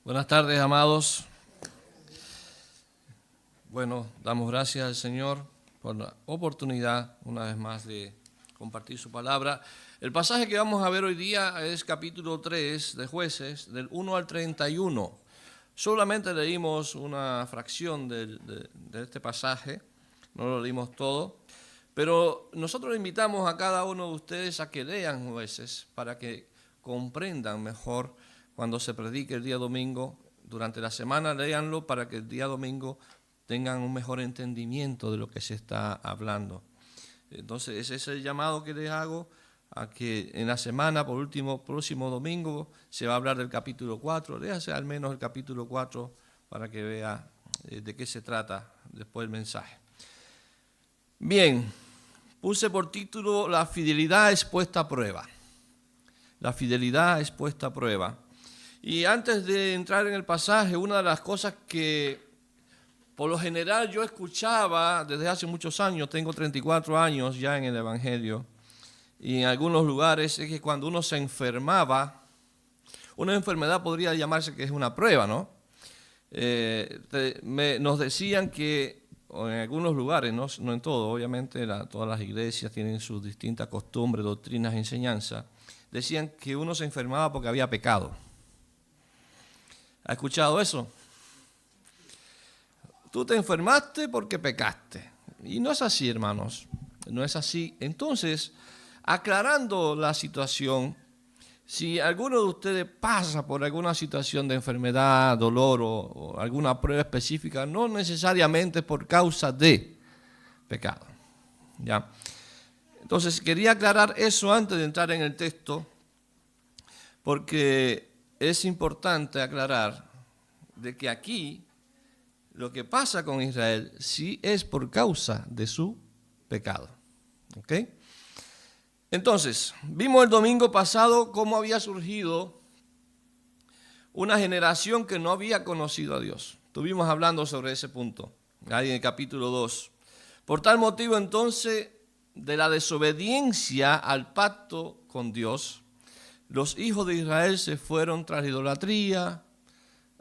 Buenas tardes, amados. Bueno, damos gracias al Señor por la oportunidad, una vez más, de compartir su palabra. El pasaje que vamos a ver hoy día es capítulo 3 de Jueces, del 1 al 31. Solamente leímos una fracción de este pasaje, no lo leímos todo, pero nosotros invitamos a cada uno de ustedes a que lean Jueces para que comprendan mejor cuando se predique el día domingo. Durante la semana léanlo para que el día domingo tengan un mejor entendimiento de lo que se está hablando. Entonces ese es el llamado que les hago, a que en la semana, por último, próximo domingo, se va a hablar del capítulo 4. Léase al menos el capítulo 4 para que vea de qué se trata después el mensaje. Bien, puse por título La fidelidad es puesta a prueba. La fidelidad es puesta a prueba. Y antes de entrar en el pasaje, una de las cosas que por lo general yo escuchaba desde hace muchos años, tengo 34 años ya en el Evangelio, y en algunos lugares es que cuando uno se enfermaba, una enfermedad podría llamarse que es una prueba, ¿no? Nos decían que, o en algunos lugares, no en todo, obviamente todas las iglesias tienen sus distintas costumbres, doctrinas, enseñanzas, decían que uno se enfermaba porque había pecado. ¿Ha escuchado eso? Tú te enfermaste porque pecaste. Y no es así, hermanos. No es así. Entonces, aclarando la situación, si alguno de ustedes pasa por alguna situación de enfermedad, dolor o alguna prueba específica, no necesariamente por causa de pecado. ¿Ya? Entonces, quería aclarar eso antes de entrar en el texto, porque es importante aclarar de que aquí lo que pasa con Israel sí es por causa de su pecado. ¿Ok? Entonces, vimos el domingo pasado cómo había surgido una generación que no había conocido a Dios. Estuvimos hablando sobre ese punto, ahí en el capítulo 2. Por tal motivo, entonces, de la desobediencia al pacto con Dios, los hijos de Israel se fueron tras la idolatría,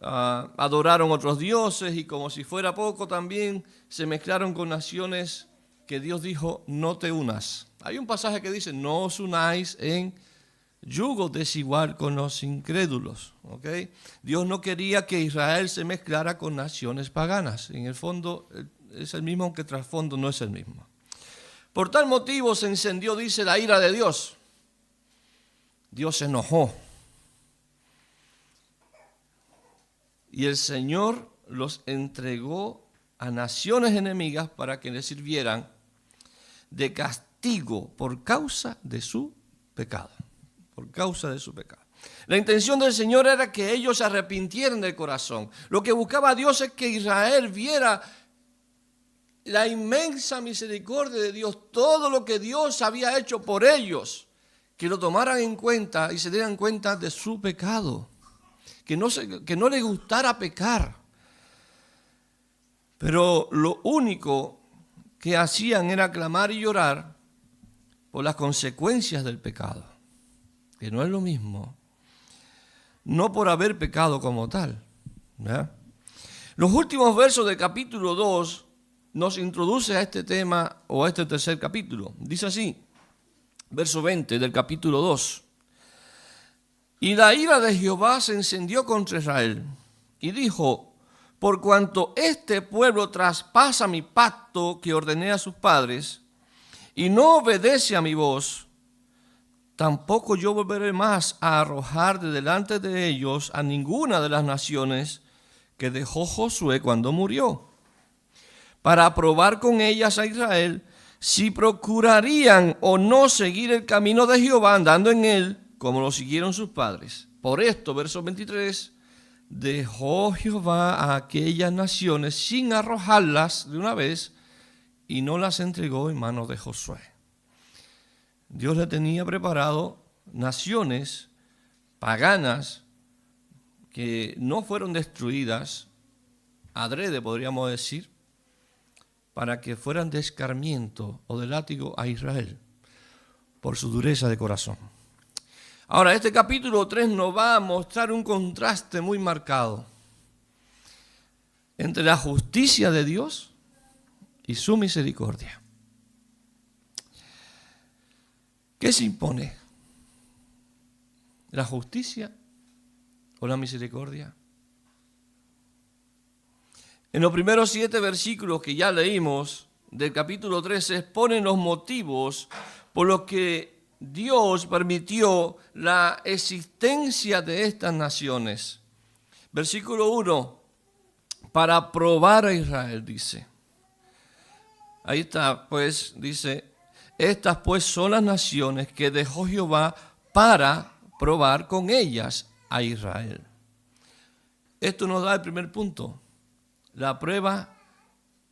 adoraron otros dioses y como si fuera poco también se mezclaron con naciones que Dios dijo no te unas. Hay un pasaje que dice no os unáis en yugo desigual con los incrédulos. ¿Okay? Dios no quería que Israel se mezclara con naciones paganas. En el fondo es el mismo, aunque el trasfondo no es el mismo. Por tal motivo se encendió, dice, la ira de Dios. Dios se enojó. Y el Señor los entregó a naciones enemigas para que les sirvieran de castigo por causa de su pecado. Por causa de su pecado. La intención del Señor era que ellos se arrepintieran del corazón. Lo que buscaba Dios es que Israel viera la inmensa misericordia de Dios, todo lo que Dios había hecho por ellos, que lo tomaran en cuenta y se dieran cuenta de su pecado. Que no les gustara pecar. Pero lo único que hacían era clamar y llorar por las consecuencias del pecado, que no es lo mismo, no por haber pecado como tal. ¿Verdad? Los últimos versos del capítulo 2 nos introduce a este tema o a este tercer capítulo. Dice así, verso 20 del capítulo 2. Y la ira de Jehová se encendió contra Israel y dijo, por cuanto este pueblo traspasa mi pacto que ordené a sus padres y no obedece a mi voz, tampoco yo volveré más a arrojar de delante de ellos a ninguna de las naciones que dejó Josué cuando murió, para probar con ellas a Israel si procurarían o no seguir el camino de Jehová andando en él, como lo siguieron sus padres. Por esto, verso 23, dejó Jehová a aquellas naciones sin arrojarlas de una vez y no las entregó en manos de Josué. Dios le tenía preparado naciones paganas que no fueron destruidas, adrede podríamos decir, para que fueran de escarmiento o de látigo a Israel por su dureza de corazón. Ahora, este capítulo 3 nos va a mostrar un contraste muy marcado entre la justicia de Dios y su misericordia. ¿Qué se impone? ¿La justicia o la misericordia? En los primeros 7 versículos que ya leímos del capítulo 3 se exponen los motivos por los que Dios permitió la existencia de estas naciones. Versículo 1, para probar a Israel, dice. Ahí está, pues, dice, estas pues son las naciones que dejó Jehová para probar con ellas a Israel. Esto nos da el primer punto. La prueba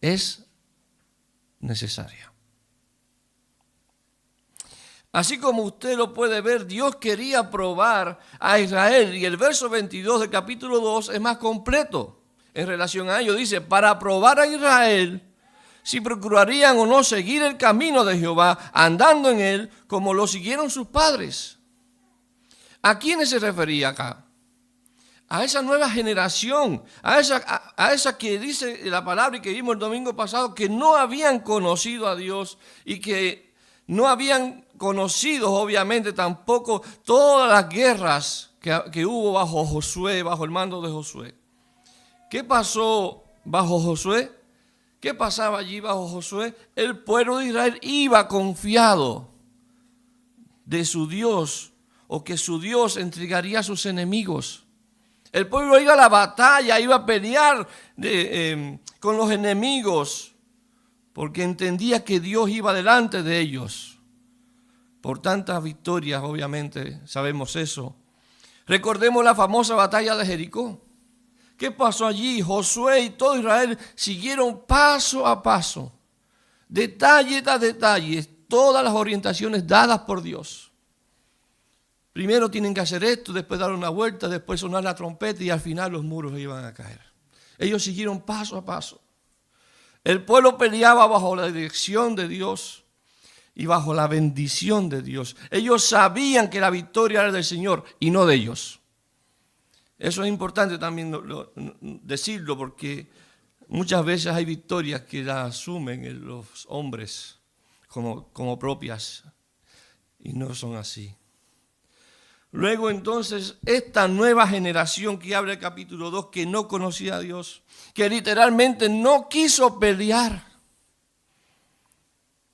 es necesaria. Así como usted lo puede ver, Dios quería probar a Israel y el verso 22 del capítulo 2 es más completo en relación a ello. Dice, para probar a Israel si procurarían o no seguir el camino de Jehová, andando en él como lo siguieron sus padres. ¿A quiénes se refería acá? A esa nueva generación, a esa que dice la palabra y que vimos el domingo pasado, que no habían conocido a Dios y que no habían conocido obviamente tampoco todas las guerras que hubo bajo Josué, bajo el mando de Josué. ¿Qué pasó bajo Josué? ¿Qué pasaba allí bajo Josué? El pueblo de Israel iba confiado de su Dios, o que su Dios entregaría a sus enemigos. El pueblo iba a la batalla, iba a pelear con los enemigos, porque entendía que Dios iba delante de ellos. Por tantas victorias, obviamente, sabemos eso. Recordemos la famosa batalla de Jericó. ¿Qué pasó allí? Josué y todo Israel siguieron paso a paso, detalle tras detalle, todas las orientaciones dadas por Dios. Primero tienen que hacer esto, después dar una vuelta, después sonar la trompeta y al final los muros iban a caer. Ellos siguieron paso a paso. El pueblo peleaba bajo la dirección de Dios y bajo la bendición de Dios. Ellos sabían que la victoria era del Señor y no de ellos. Eso es importante también decirlo, porque muchas veces hay victorias que las asumen los hombres como propias y no son así. Luego entonces esta nueva generación que habla el capítulo 2, que no conocía a Dios, que literalmente no quiso pelear,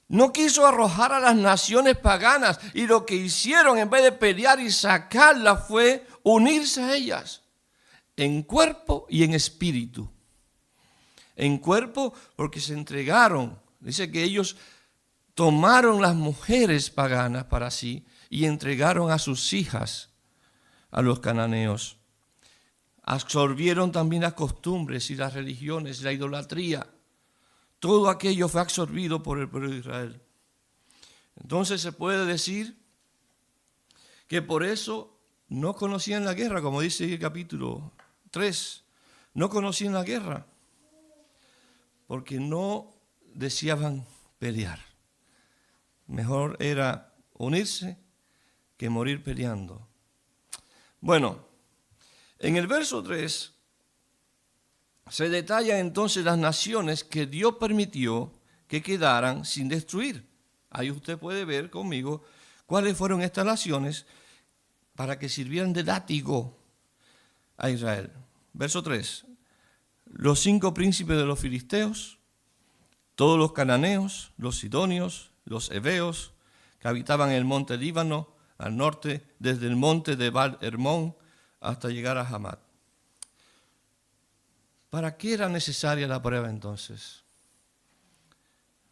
no quiso arrojar a las naciones paganas, y lo que hicieron en vez de pelear y sacarlas fue unirse a ellas, en cuerpo y en espíritu. En cuerpo porque se entregaron. Dice que ellos tomaron las mujeres paganas para sí y entregaron a sus hijas a los cananeos. Absorbieron también las costumbres y las religiones, la idolatría. Todo aquello fue absorbido por el pueblo de Israel. Entonces se puede decir que por eso no conocían la guerra, como dice el capítulo 3. No conocían la guerra porque no deseaban pelear. Mejor era unirse que morir peleando. Bueno, en el verso 3 se detallan entonces las naciones que Dios permitió que quedaran sin destruir. Ahí usted puede ver conmigo cuáles fueron estas naciones para que sirvieran de látigo a Israel. Verso 3. Los 5 príncipes de los filisteos, todos los cananeos, los sidonios, los heveos, que habitaban en el monte Líbano, al norte, desde el monte de Baal-Hermón hasta llegar a Hamat. ¿Para qué era necesaria la prueba entonces?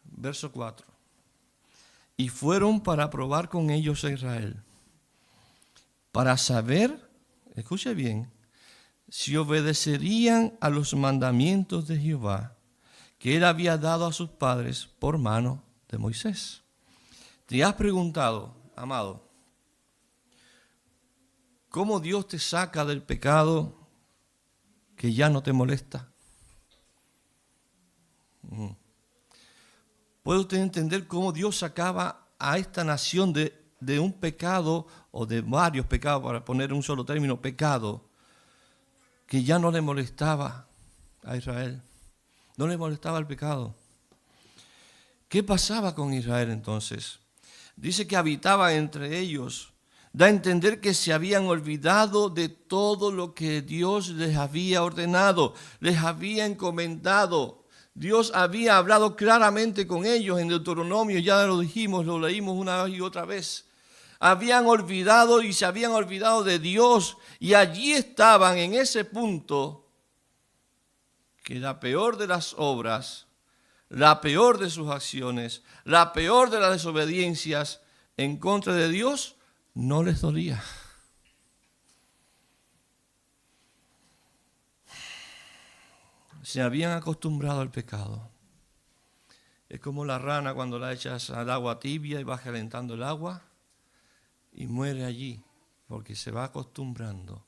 Verso 4. Y fueron para probar con ellos a Israel, para saber, escuche bien, si obedecerían a los mandamientos de Jehová que él había dado a sus padres por mano de Moisés. ¿Te has preguntado, amado, cómo Dios te saca del pecado que ya no te molesta? ¿Puede usted entender cómo Dios sacaba a esta nación de de un pecado o de varios pecados, para poner un solo término, pecado, que ya no le molestaba a Israel. No le molestaba el pecado. ¿Qué pasaba con Israel entonces? Dice que habitaba entre ellos. Da a entender que se habían olvidado de todo lo que Dios les había ordenado, les había encomendado. Dios había hablado claramente con ellos en Deuteronomio, ya lo dijimos, lo leímos una y otra vez. Habían olvidado y se habían olvidado de Dios, y allí estaban en ese punto que la peor de las obras, la peor de sus acciones, la peor de las desobediencias en contra de Dios, no les dolía. Se habían acostumbrado al pecado. Es como la rana cuando la echas al agua tibia y vas calentando el agua y muere allí porque se va acostumbrando.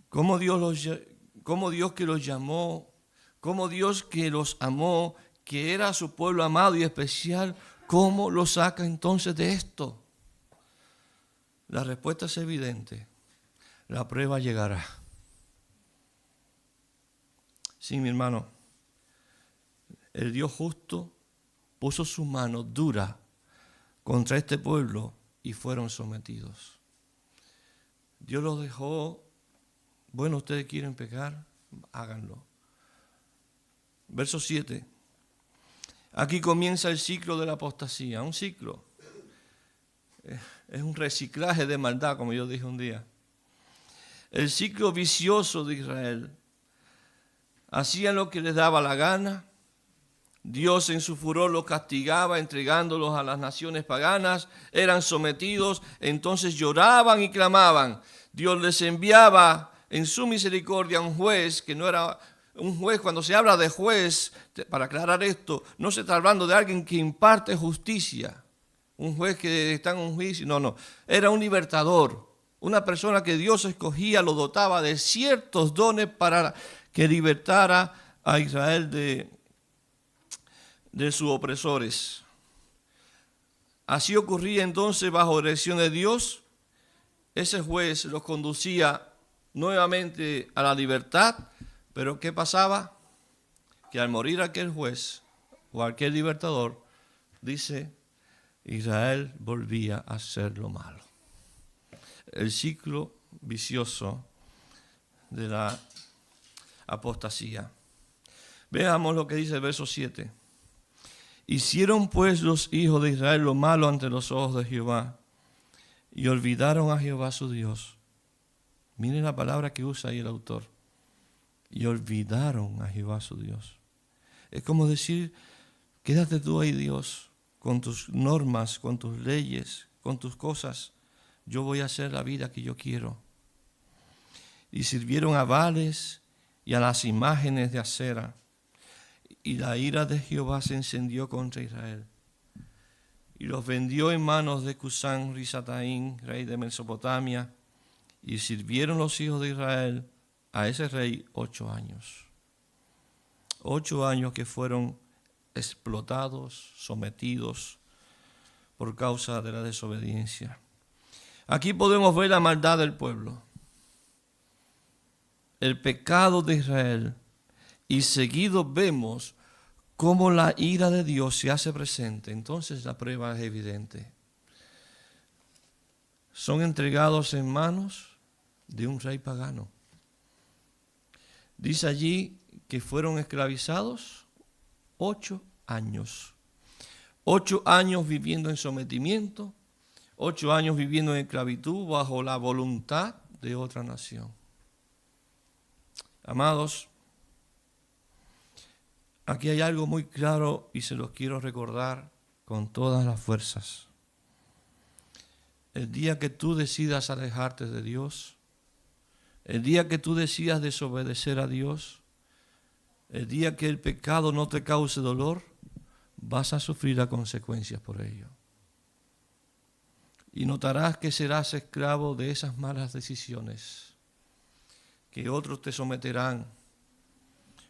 Como Dios que los llamó, como Dios que los amó, que era su pueblo amado y especial, ¿cómo lo saca entonces de esto? La respuesta es evidente. La prueba llegará. Sí, mi hermano. El Dios justo puso su mano dura contra este pueblo y fueron sometidos. Dios los dejó. Bueno, ustedes quieren pecar, háganlo. Verso 7. Aquí comienza el ciclo de la apostasía. Un ciclo. Es un reciclaje de maldad, como yo dije un día. El ciclo vicioso de Israel. Hacían lo que les daba la gana. Dios en su furor los castigaba entregándolos a las naciones paganas. Eran sometidos, entonces lloraban y clamaban. Dios les enviaba en su misericordia un juez, que no era un juez. Cuando se habla de juez, para aclarar esto, no se está hablando de alguien que imparte justicia. Un juez que está en un juicio, no. Era un libertador, una persona que Dios escogía, lo dotaba de ciertos dones para que libertara a Israel de sus opresores. Así ocurría entonces bajo dirección de Dios. Ese juez los conducía nuevamente a la libertad, pero ¿qué pasaba? Que al morir aquel juez o aquel libertador, dice, Israel volvía a hacer lo malo. El ciclo vicioso de la apostasía. Veamos lo que dice el verso 7. Hicieron pues los hijos de Israel lo malo ante los ojos de Jehová y olvidaron a Jehová su Dios. Miren la palabra que usa ahí el autor. Y olvidaron a Jehová su Dios. Es como decir, quédate tú ahí, Dios, con tus normas, con tus leyes, con tus cosas. Yo voy a hacer la vida que yo quiero. Y sirvieron a Baales y a las imágenes de acera. Y la ira de Jehová se encendió contra Israel. Y los vendió en manos de Cusán Risataín, rey de Mesopotamia. Y sirvieron los hijos de Israel a ese rey 8 años. 8 años que fueron explotados, sometidos por causa de la desobediencia. Aquí podemos ver la maldad del pueblo, el pecado de Israel, y seguido vemos cómo la ira de Dios se hace presente. Entonces la prueba es evidente. Son entregados en manos de un rey pagano. Dice allí que fueron esclavizados 8 años. 8 años viviendo en sometimiento, 8 años viviendo en esclavitud bajo la voluntad de otra nación. Amados, aquí hay algo muy claro y se los quiero recordar con todas las fuerzas. El día que tú decidas alejarte de Dios, el día que tú decidas desobedecer a Dios, el día que el pecado no te cause dolor, vas a sufrir las consecuencias por ello. Y notarás que serás esclavo de esas malas decisiones, que otros te someterán,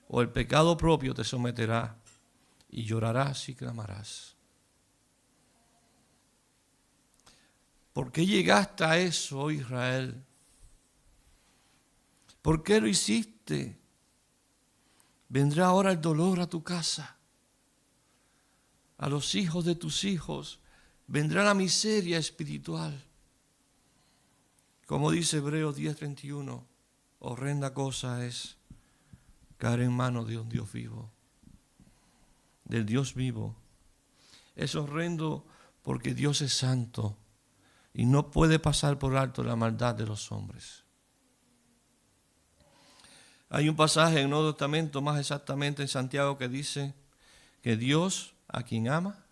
o el pecado propio te someterá, y llorarás y clamarás. ¿Por qué llegaste a eso, oh Israel? ¿Por qué lo hiciste? Vendrá ahora el dolor a tu casa, a los hijos de tus hijos, vendrá la miseria espiritual. Como dice Hebreos 10:31, horrenda cosa es caer en manos de un Dios vivo, del Dios vivo. Es horrendo porque Dios es santo y no puede pasar por alto la maldad de los hombres. Hay un pasaje en el Nuevo Testamento, más exactamente en Santiago, que dice que Dios, a quien ama,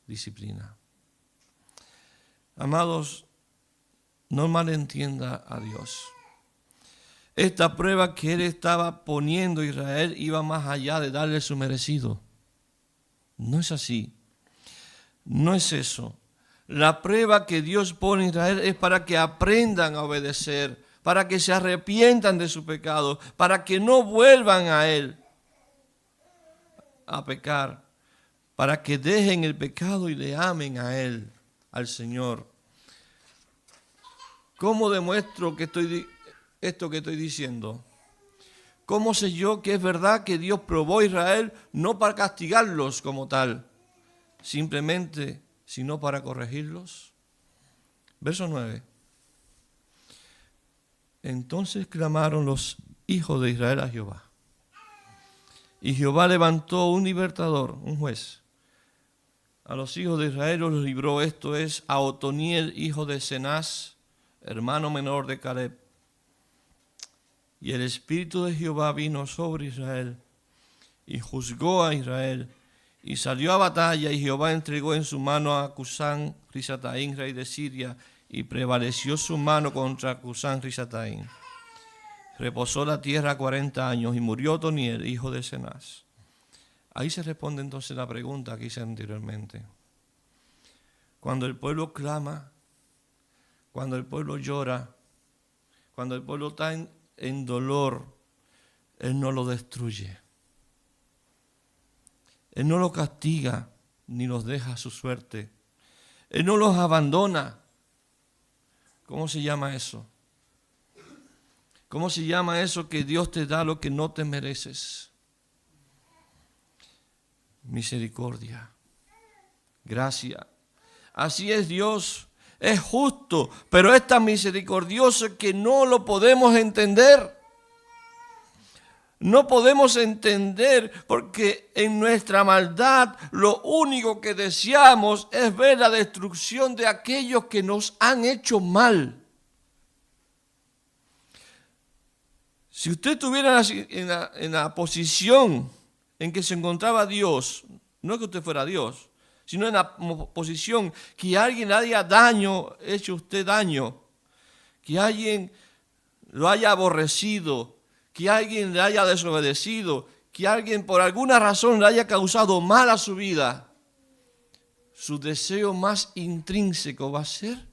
disciplina. Amados, no malentienda a Dios. Esta prueba que Él estaba poniendo a Israel iba más allá de darle su merecido. No es así. No es eso. La prueba que Dios pone a Israel es para que aprendan a obedecer, para que se arrepientan de su pecado, para que no vuelvan a Él a pecar, para que dejen el pecado y le amen a Él, al Señor. ¿Cómo demuestro que esto que estoy diciendo? ¿Cómo sé yo que es verdad que Dios probó a Israel no para castigarlos como tal, simplemente, sino para corregirlos? Verso 9. Entonces clamaron los hijos de Israel a Jehová. Y Jehová levantó un libertador, un juez. A los hijos de Israel los libró, esto es, a Otoniel, hijo de Cenaz, hermano menor de Caleb. Y el Espíritu de Jehová vino sobre Israel y juzgó a Israel. Y salió a batalla y Jehová entregó en su mano a Cusán Risataín, rey de Siria, y prevaleció su mano contra Cusán Risataín. Reposó la tierra 40 años y murió Otoniel, hijo de Cenaz. Ahí se responde entonces la pregunta que hice anteriormente. Cuando el pueblo clama, cuando el pueblo llora, cuando el pueblo está en dolor, Él no lo destruye. Él no lo castiga ni los deja a su suerte. Él no los abandona. ¿Cómo se llama eso? ¿Cómo se llama eso que Dios te da lo que no te mereces? Misericordia, gracia. Así es Dios, es justo, pero es tan misericordioso que no lo podemos entender. No podemos entender porque en nuestra maldad lo único que deseamos es ver la destrucción de aquellos que nos han hecho mal. Si usted estuviera en la posición en que se encontraba Dios, no es que usted fuera Dios, sino en la posición que alguien le haya hecho usted daño, que alguien lo haya aborrecido, que alguien le haya desobedecido, que alguien por alguna razón le haya causado mal a su vida, su deseo más intrínseco va a ser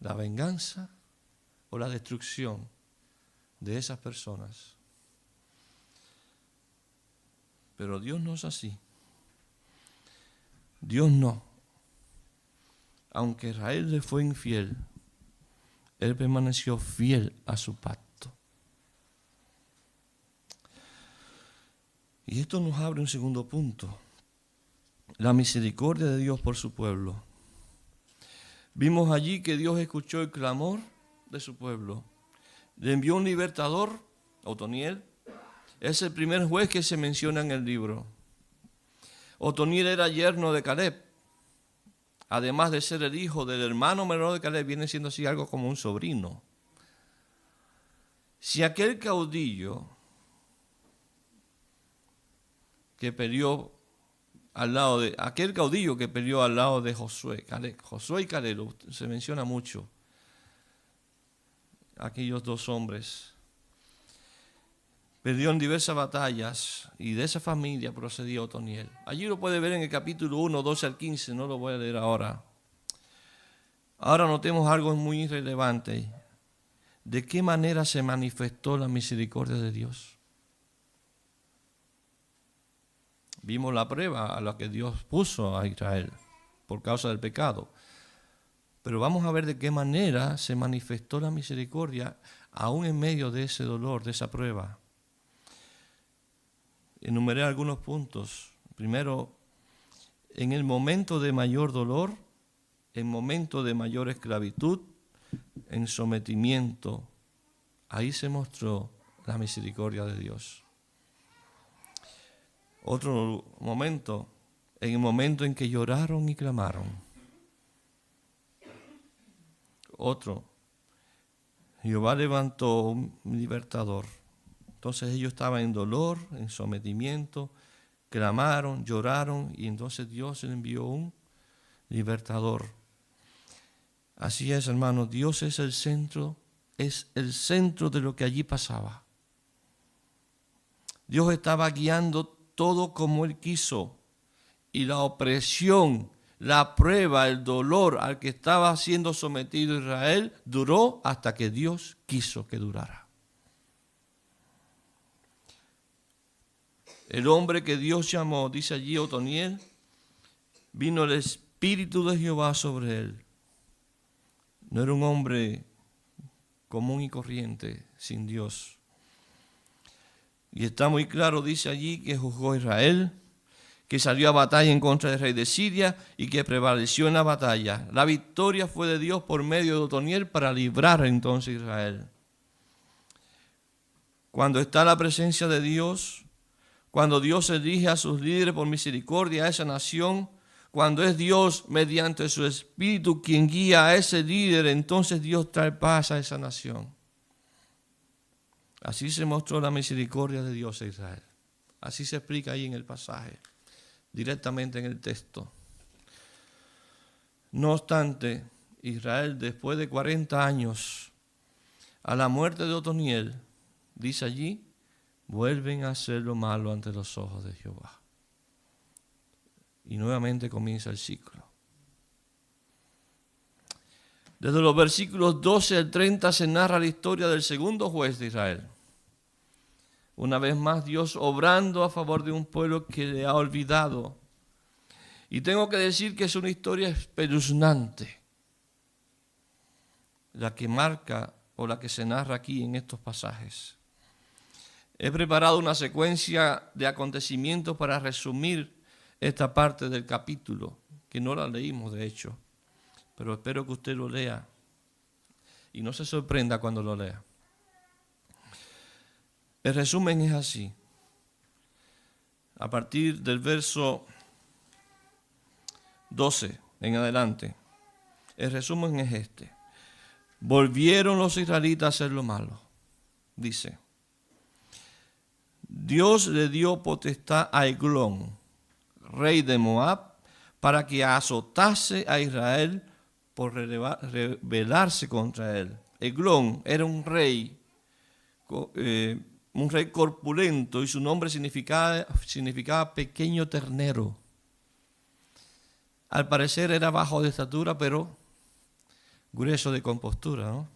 la venganza o la destrucción de esas personas. Pero Dios no es así. Dios no. Aunque Israel le fue infiel, Él permaneció fiel a su pacto. Y esto nos abre un segundo punto. La misericordia de Dios por su pueblo. Vimos allí que Dios escuchó el clamor de su pueblo. Le envió un libertador, Otoniel. Es el primer juez que se menciona en el libro. Otoniel era yerno de Caleb. Además de ser el hijo del hermano menor de Caleb, viene siendo así algo como un sobrino. Si aquel caudillo que peleó al lado de Josué, Josué y Caleb, se menciona mucho, aquellos dos hombres, perdió en diversas batallas y de esa familia procedía Otoniel. Allí lo puede ver en el capítulo 1, 12 al 15, no lo voy a leer ahora. Ahora notemos algo muy relevante. ¿De qué manera se manifestó la misericordia de Dios? Vimos la prueba a la que Dios puso a Israel por causa del pecado. Pero vamos a ver de qué manera se manifestó la misericordia aún en medio de ese dolor, de esa prueba. Enumeré algunos puntos. Primero, en el momento de mayor dolor, en momento de mayor esclavitud, en sometimiento, ahí se mostró la misericordia de Dios. Otro momento, en el momento en que lloraron y clamaron. Otro, Jehová levantó un libertador. Entonces ellos estaban en dolor, en sometimiento, clamaron, lloraron, y entonces Dios les envió un libertador. Así es, hermanos, Dios es el centro de lo que allí pasaba. Dios estaba guiando todo como Él quiso, y la opresión, la prueba, el dolor al que estaba siendo sometido Israel duró hasta que Dios quiso que durara. El hombre que Dios llamó, dice allí Otoniel, vino el Espíritu de Jehová sobre él. No era un hombre común y corriente, sin Dios. Y está muy claro, dice allí, que juzgó a Israel, que salió a batalla en contra del rey de Siria y que prevaleció en la batalla. La victoria fue de Dios por medio de Otoniel para librar entonces a Israel. Cuando está la presencia de Dios, cuando Dios elige a sus líderes por misericordia a esa nación, cuando es Dios mediante su Espíritu quien guía a ese líder, entonces Dios trae paz a esa nación. Así se mostró la misericordia de Dios a Israel. Así se explica ahí en el pasaje, directamente en el texto. No obstante, Israel, después de 40 años, a la muerte de Otoniel, dice allí, vuelven a hacer lo malo ante los ojos de Jehová. Y nuevamente comienza el ciclo. Desde los versículos 12 al 30 se narra la historia del segundo juez de Israel. Una vez más Dios obrando a favor de un pueblo que le ha olvidado. Y tengo que decir que es una historia espeluznante, la que marca o la que se narra aquí en estos pasajes. He preparado una secuencia de acontecimientos para resumir esta parte del capítulo, que no la leímos de hecho, pero espero que usted lo lea y no se sorprenda cuando lo lea. El resumen es así. A partir del verso 12 en adelante, el resumen es este. Volvieron los israelitas a hacer lo malo, dice. Dios le dio potestad a Eglón, rey de Moab, para que azotase a Israel por rebelarse contra él. Eglón era un rey corpulento y su nombre significaba pequeño ternero. Al parecer era bajo de estatura, pero grueso de compostura, ¿no?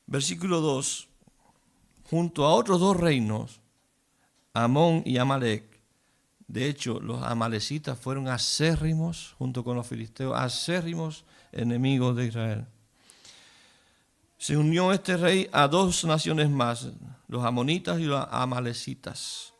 Versículo 2. Junto a otros dos reinos, Amón y Amalec. De hecho, los amalecitas fueron acérrimos, junto con los filisteos, acérrimos enemigos de Israel. Se unió este rey a dos naciones más, los amonitas y los amalecitas.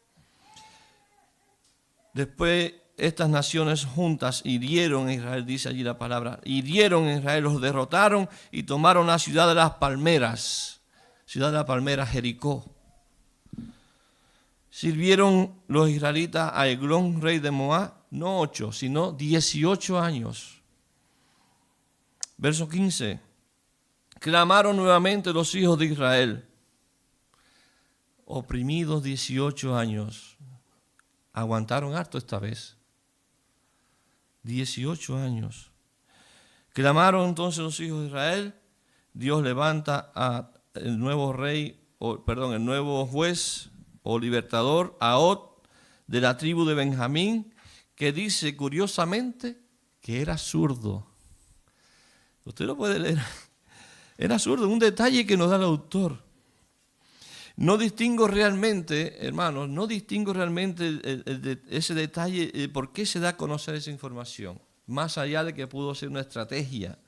Después, estas naciones juntas hirieron a Israel, dice allí la palabra, hirieron a Israel, los derrotaron y tomaron la ciudad de las palmeras. Ciudad de la palmera, Jericó. Sirvieron los israelitas a Eglón, rey de Moab, no 8, sino 18 años. Verso 15. Clamaron nuevamente los hijos de Israel, oprimidos 18 años. Aguantaron harto esta vez. 18 años. Clamaron entonces los hijos de Israel. Dios levanta el nuevo el nuevo juez o libertador, Ahod, de la tribu de Benjamín, que dice curiosamente que era zurdo. Usted lo puede leer. Era zurdo, un detalle que nos da el autor. No distingo realmente, hermanos, ese detalle, por qué se da a conocer esa información. más allá de que pudo ser una estrategia.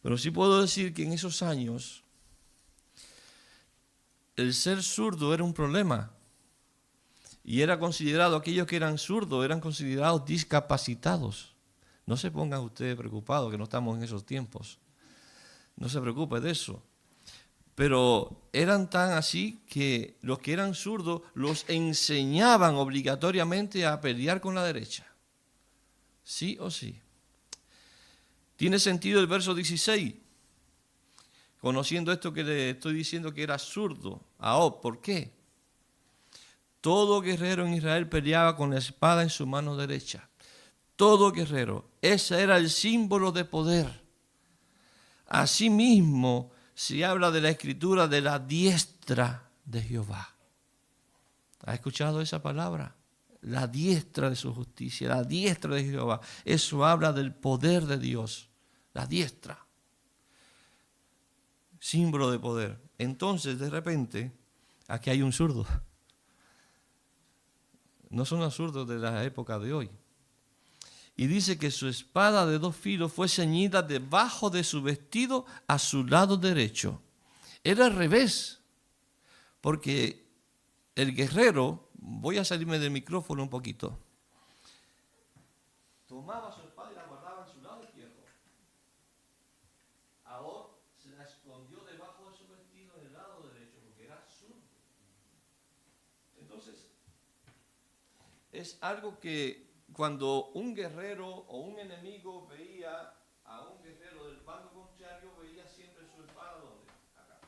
Pero sí puedo decir que en esos años el ser zurdo era un problema. Y era considerado, aquellos que eran zurdos eran considerados discapacitados. No se pongan ustedes preocupados que no estamos en esos tiempos. No se preocupe de eso. Pero eran tan así que los que eran zurdos los enseñaban obligatoriamente a pelear con la derecha. Sí o sí. Tiene sentido el verso 16. Conociendo esto que le estoy diciendo que era zurdo. ¿Por qué? Todo guerrero en Israel peleaba con la espada en su mano derecha. Todo guerrero. Ese era el símbolo de poder. Asimismo, se habla de la escritura de la diestra de Jehová. ¿Ha escuchado esa palabra? La diestra de su justicia, la diestra de Jehová. Eso habla del poder de Dios. La diestra. Símbolo de poder. Entonces, de repente, aquí hay un zurdo. No son los zurdos de la época de hoy. Y dice que su espada de 2 filos fue ceñida debajo de su vestido a su lado derecho. Era al revés, porque el guerrero, voy a salirme del micrófono un poquito, tomaba su espada y la guardaba en su lado izquierdo. Ahora se la escondió debajo de su vestido en el lado derecho, porque era zurdo. Entonces, es algo que cuando un guerrero o un enemigo veía a un guerrero del bando contrario, veía siempre su espada, ¿dónde? Acá.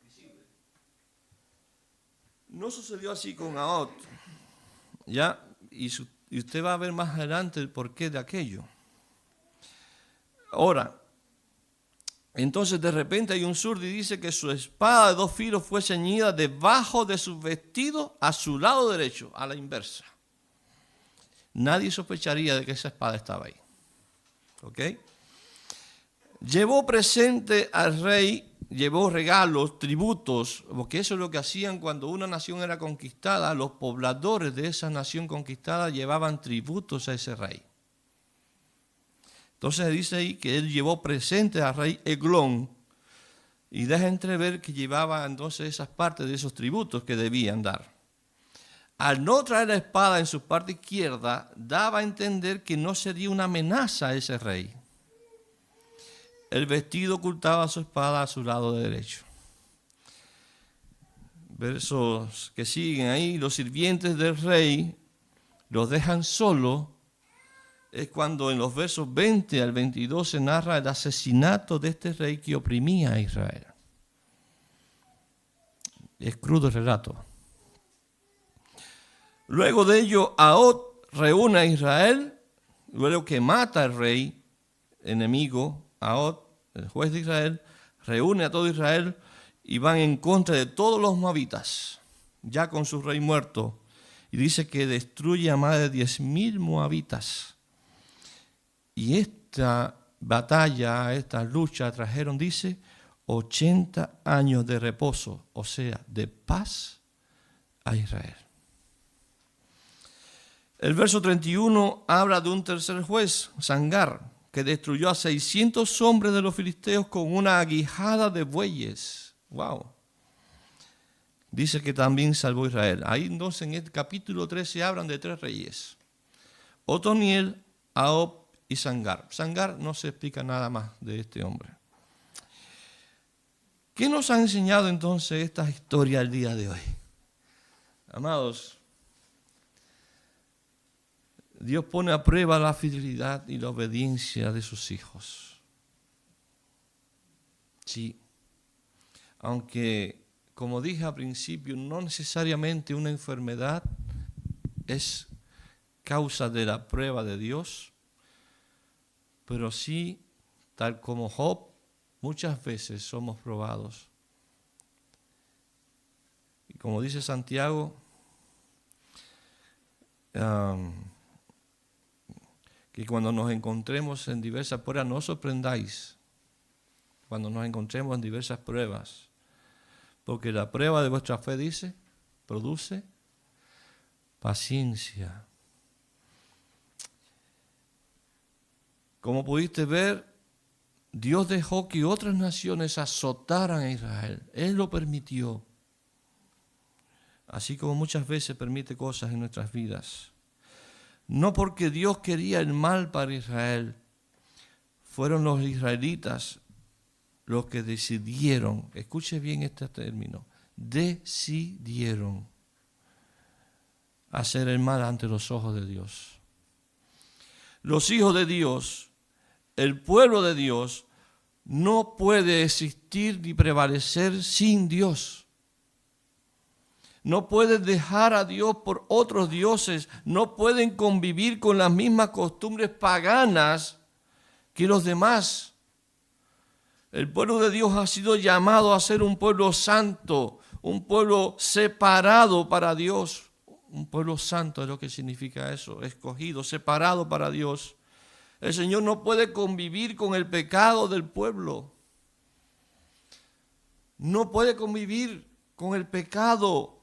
Visible. No sucedió así con Ahot, ¿ya? Y usted va a ver más adelante el porqué de aquello. Ahora, entonces de repente hay un zurdo y dice que su espada de 2 filos fue ceñida debajo de su vestido a su lado derecho, a la inversa. Nadie sospecharía de que esa espada estaba ahí. ¿Ok? Llevó presente al rey, llevó regalos, tributos, porque eso es lo que hacían cuando una nación era conquistada. Los pobladores de esa nación conquistada llevaban tributos a ese rey. Entonces dice ahí que él llevó presente al rey Eglón y deja entrever que llevaba entonces esas partes de esos tributos que debían dar. Al no traer la espada en su parte izquierda, daba a entender que no sería una amenaza a ese rey. El vestido ocultaba su espada a su lado derecho. Versos que siguen ahí, los sirvientes del rey los dejan solos. Es cuando en los versos 20 al 22 se narra el asesinato de este rey que oprimía a Israel. Es crudo el relato. Luego de ello, Ahot reúne a Israel, luego que mata al rey enemigo, Ahot, el juez de Israel, reúne a todo Israel y van en contra de todos los moabitas, ya con su rey muerto. Y dice que destruye a más de 10,000 moabitas. Y esta batalla, esta lucha trajeron, dice, 80 años de reposo, o sea, de paz a Israel. El verso 31 habla de un tercer juez, Sangar, que destruyó a 600 hombres de los filisteos con una aguijada de bueyes. ¡Wow! Dice que también salvó a Israel. Ahí entonces en el capítulo 13 hablan de 3 reyes. Otoniel, Ahot y Sangar. Sangar no se explica nada más de este hombre. ¿Qué nos ha enseñado entonces esta historia al día de hoy? Amados, Dios pone a prueba la fidelidad y la obediencia de sus hijos. Sí, aunque, como dije al principio, no necesariamente una enfermedad es causa de la prueba de Dios, pero sí, tal como Job, muchas veces somos probados. Y como dice Santiago, que cuando nos encontremos en diversas pruebas, no os sorprendáis cuando nos encontremos en diversas pruebas, porque la prueba de vuestra fe, dice, produce paciencia. Como pudiste ver, Dios dejó que otras naciones azotaran a Israel. Él lo permitió. Así como muchas veces permite cosas en nuestras vidas. No porque Dios quería el mal para Israel. Fueron los israelitas los que decidieron, escuche bien este término, decidieron hacer el mal ante los ojos de Dios. Los hijos de Dios, el pueblo de Dios, no puede existir ni prevalecer sin Dios. No pueden dejar a Dios por otros dioses, no pueden convivir con las mismas costumbres paganas que los demás. El pueblo de Dios ha sido llamado a ser un pueblo santo, un pueblo separado para Dios. Un pueblo santo es lo que significa eso, escogido, separado para Dios. El Señor no puede convivir con el pecado del pueblo. No puede convivir con el pecado.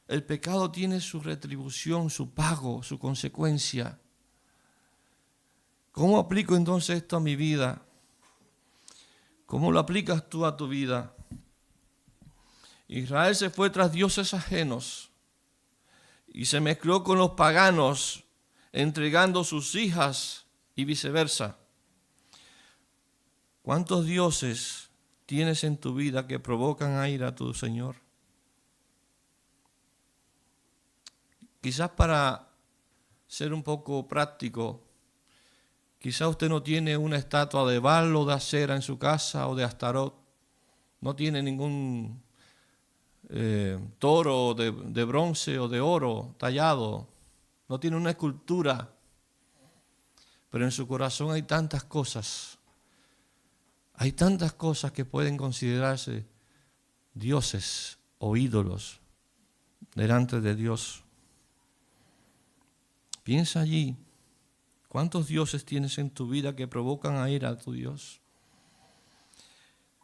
El pecado tiene su retribución, su pago, su consecuencia. ¿Cómo aplico entonces esto a mi vida? ¿Cómo lo aplicas tú a tu vida? Israel se fue tras dioses ajenos y se mezcló con los paganos, entregando sus hijas y viceversa. ¿Cuántos dioses tienes en tu vida que provocan a ira a tu Señor? Quizás para ser un poco práctico, quizás usted no tiene una estatua de Baal o de Acera en su casa o de Astarot. No tiene ningún toro de bronce o de oro tallado. No tiene una escultura. Pero en su corazón hay tantas cosas. Hay tantas cosas que pueden considerarse dioses o ídolos delante de Dios. Piensa allí. ¿Cuántos dioses tienes en tu vida que provocan a ira a tu Dios?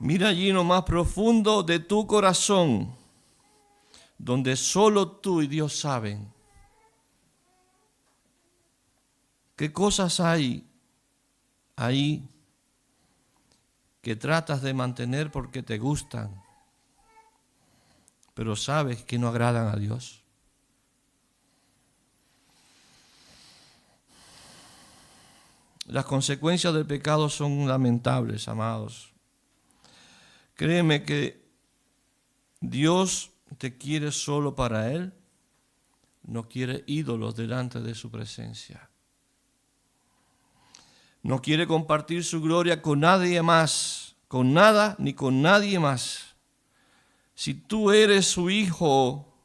Mira allí en lo más profundo de tu corazón, donde solo tú y Dios saben. ¿Qué cosas hay ahí que tratas de mantener porque te gustan, pero sabes que no agradan a Dios? Las consecuencias del pecado son lamentables, amados. Créeme que Dios te quiere solo para Él, no quiere ídolos delante de su presencia. No quiere compartir su gloria con nadie más, con nada ni con nadie más. Si tú eres su hijo,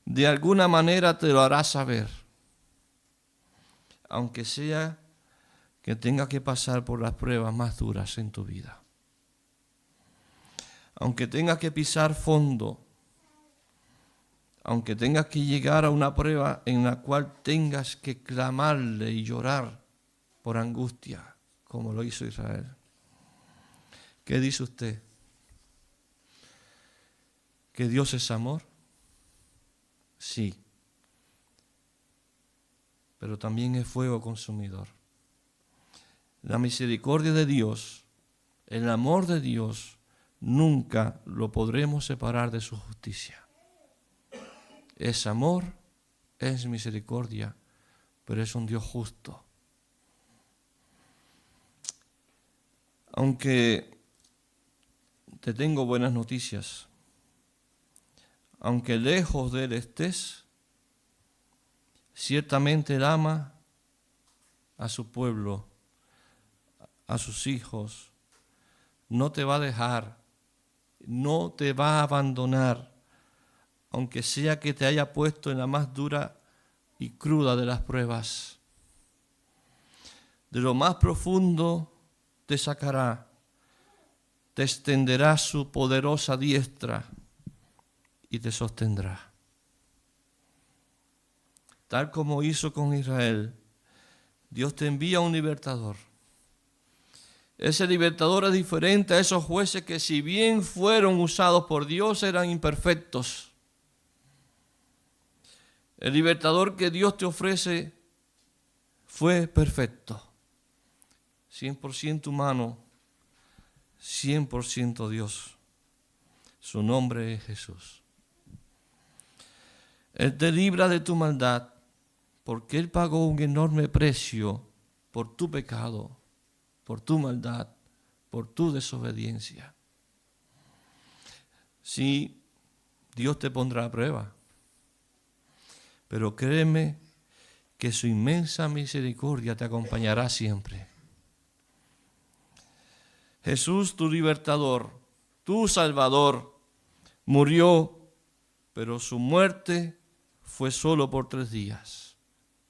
de alguna manera te lo hará saber, aunque sea que tengas que pasar por las pruebas más duras en tu vida. Aunque tengas que pisar fondo, aunque tengas que llegar a una prueba en la cual tengas que clamarle y llorar por angustia, como lo hizo Israel. ¿Qué dice usted? ¿Que Dios es amor? Sí. Pero también es fuego consumidor. La misericordia de Dios, el amor de Dios, nunca lo podremos separar de su justicia. Es amor, es misericordia, pero es un Dios justo. Aunque te tengo buenas noticias, aunque lejos de Él estés, ciertamente Él ama a su pueblo, a sus hijos, no te va a dejar, no te va a abandonar, aunque sea que te haya puesto en la más dura y cruda de las pruebas. De lo más profundo te sacará, te extenderá su poderosa diestra y te sostendrá. Tal como hizo con Israel, Dios te envía un libertador. Ese libertador es diferente a esos jueces que, si bien fueron usados por Dios, eran imperfectos. El libertador que Dios te ofrece fue perfecto. 100% humano, 100% Dios. Su nombre es Jesús. Él te libra de tu maldad porque Él pagó un enorme precio por tu pecado, por tu maldad, por tu desobediencia. Sí, Dios te pondrá a prueba, pero créeme que su inmensa misericordia te acompañará siempre. Jesús, tu libertador, tu salvador, murió, pero su muerte fue solo por 3 días.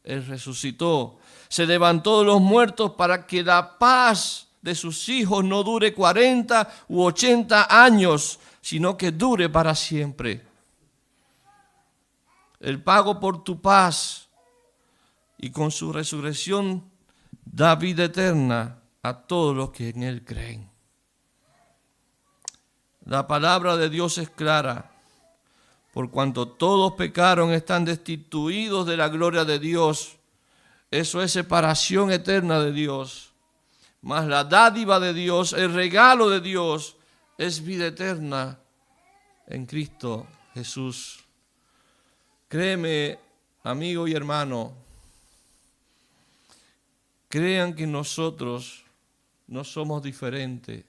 Él resucitó, se levantó de los muertos para que la paz de sus hijos no dure 40 u 80 años, sino que dure para siempre. El pago por tu paz y con su resurrección da vida eterna a todos los que en Él creen. La palabra de Dios es clara. Por cuanto todos pecaron, están destituidos de la gloria de Dios. Eso es separación eterna de Dios. Mas la dádiva de Dios, el regalo de Dios, es vida eterna en Cristo Jesús. Créeme, amigo y hermano, crean que nosotros no somos diferentes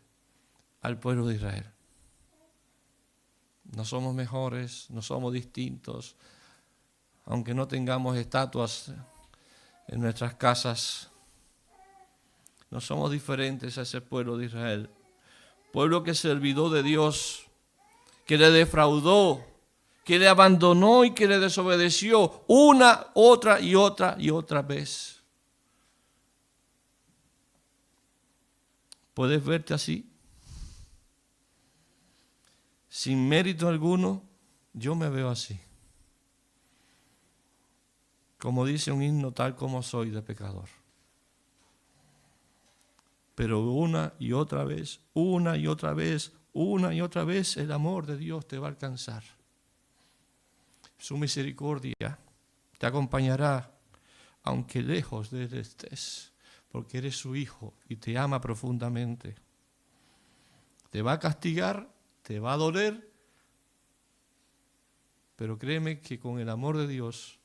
al pueblo de Israel. No somos mejores, no somos distintos, aunque no tengamos estatuas en nuestras casas. No somos diferentes a ese pueblo de Israel. Pueblo que se olvidó de Dios, que le defraudó, que le abandonó y que le desobedeció una, otra y otra vez. ¿Puedes verte así? Sin mérito alguno, yo me veo así. Como dice un himno, tal como soy de pecador. Pero una y otra vez, el amor de Dios te va a alcanzar. Su misericordia te acompañará, aunque lejos de Él estés, porque eres su hijo y te ama profundamente. Te va a castigar, te va a doler, pero créeme que con el amor de Dios,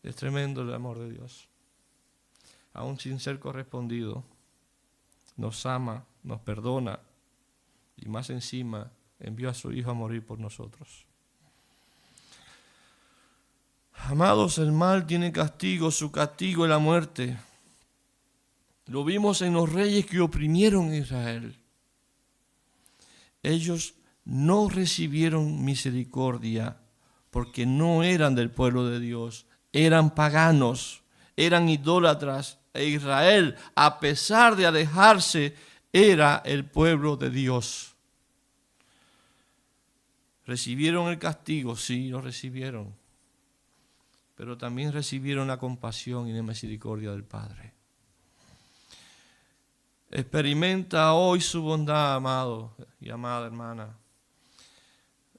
es tremendo el amor de Dios. Aún sin ser correspondido, nos ama, nos perdona y más encima envió a su Hijo a morir por nosotros. Amados, el mal tiene castigo, su castigo es la muerte. Lo vimos en los reyes que oprimieron a Israel. Ellos no recibieron misericordia porque no eran del pueblo de Dios, eran paganos, eran idólatras. E Israel, a pesar de alejarse, era el pueblo de Dios. ¿Recibieron el castigo? Sí, lo recibieron. Pero también recibieron la compasión y la misericordia del Padre. Experimenta hoy su bondad, amado y amada hermana.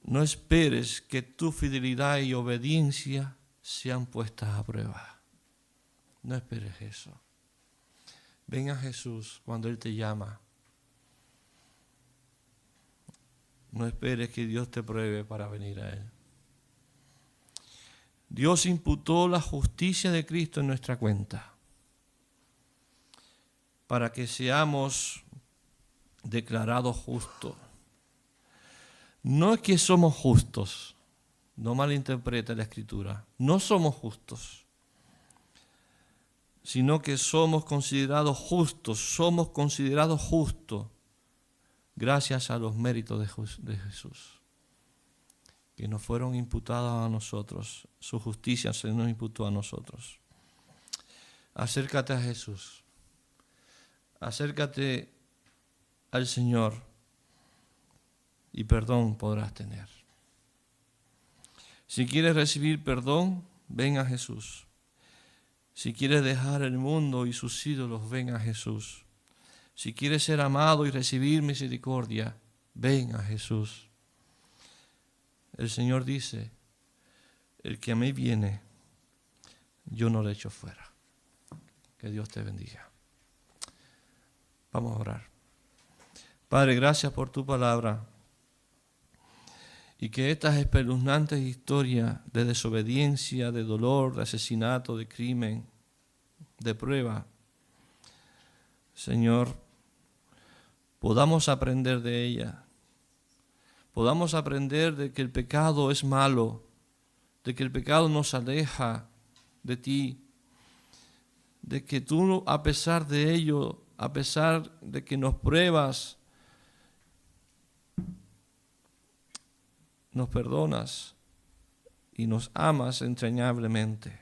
No esperes que tu fidelidad y obediencia sean puestas a prueba. No esperes eso. Ven a Jesús cuando Él te llama. No esperes que Dios te pruebe para venir a Él. Dios imputó la justicia de Cristo en nuestra cuenta para que seamos declarados justos. No es que somos justos, no malinterprete la Escritura, no somos justos, sino que somos considerados justos gracias a los méritos de Jesús, que nos fueron imputados a nosotros, su justicia se nos imputó a nosotros. Acércate a Jesús, acércate al Señor y perdón podrás tener. Si quieres recibir perdón, ven a Jesús. Si quieres dejar el mundo y sus ídolos, ven a Jesús. Si quieres ser amado y recibir misericordia, ven a Jesús. El Señor dice, el que a mí viene, yo no le echo fuera. Que Dios te bendiga. Vamos a orar. Padre, gracias por tu palabra. Y que estas espeluznantes historias de desobediencia, de dolor, de asesinato, de crimen, de prueba, Señor, podamos aprender de ellas. Podamos aprender de que el pecado es malo, de que el pecado nos aleja de ti, de que tú, a pesar de ello, a pesar de que nos pruebas, nos perdonas y nos amas entrañablemente.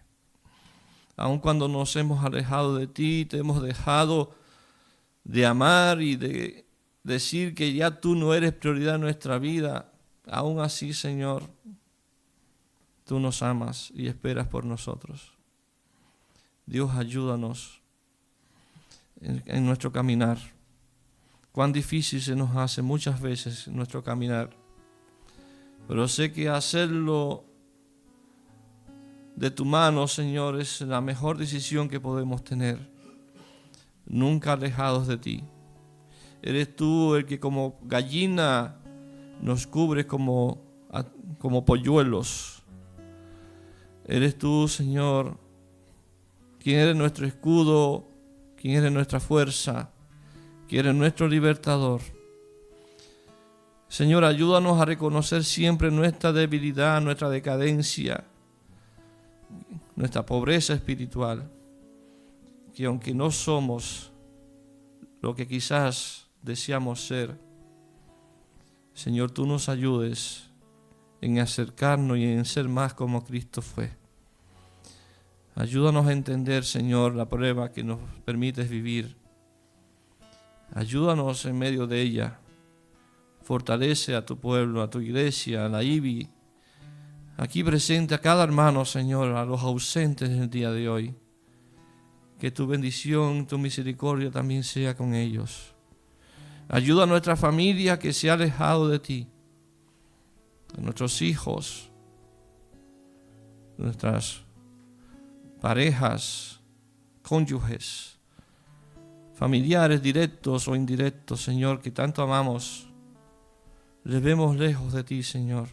Aun cuando nos hemos alejado de ti, te hemos dejado de amar y de decir que ya tú no eres prioridad en nuestra vida, aún así, Señor, tú nos amas y esperas por nosotros. Dios, ayúdanos en nuestro caminar. Cuán difícil se nos hace muchas veces nuestro caminar, pero sé que hacerlo de tu mano, Señor, es la mejor decisión que podemos tener. Nunca alejados de ti. Eres tú el que como gallina nos cubres como polluelos. Eres tú, Señor, quien eres nuestro escudo, quien eres nuestra fuerza, quien eres nuestro libertador. Señor, ayúdanos a reconocer siempre nuestra debilidad, nuestra decadencia, nuestra pobreza espiritual, que aunque no somos lo que quizás deseamos ser, Señor, tú nos ayudes en acercarnos y en ser más como Cristo fue. Ayúdanos a entender, Señor, la prueba que nos permites vivir. Ayúdanos en medio de ella. Fortalece a tu pueblo, a tu iglesia, a la IBI, aquí presente a cada hermano, Señor, a los ausentes en el día de hoy. Que tu bendición, tu misericordia también sea con ellos. Ayuda a nuestra familia que se ha alejado de ti, a nuestros hijos, nuestras parejas, cónyuges, familiares directos o indirectos, Señor, que tanto amamos. Les vemos lejos de ti, Señor.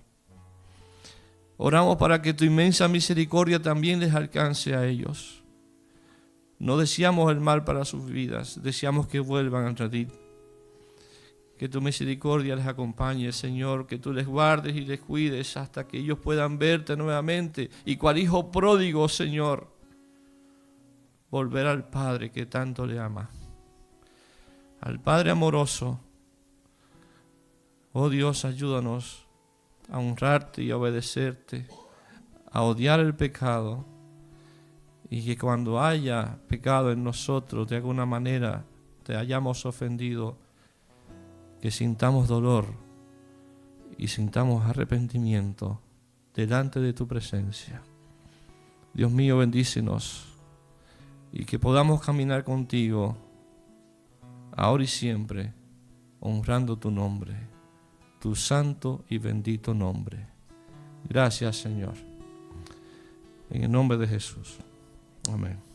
Oramos para que tu inmensa misericordia también les alcance a ellos. No deseamos el mal para sus vidas, deseamos que vuelvan ante ti. Que tu misericordia les acompañe, Señor, que tú les guardes y les cuides hasta que ellos puedan verte nuevamente. Y cual hijo pródigo, Señor, volver al Padre que tanto le ama. Al Padre amoroso. Oh Dios, ayúdanos a honrarte y a obedecerte, a odiar el pecado, y que cuando haya pecado en nosotros, de alguna manera te hayamos ofendido, que sintamos dolor y sintamos arrepentimiento delante de tu presencia. Dios mío, bendícenos y que podamos caminar contigo ahora y siempre, honrando tu nombre, tu santo y bendito nombre. Gracias, Señor. En el nombre de Jesús. Amén.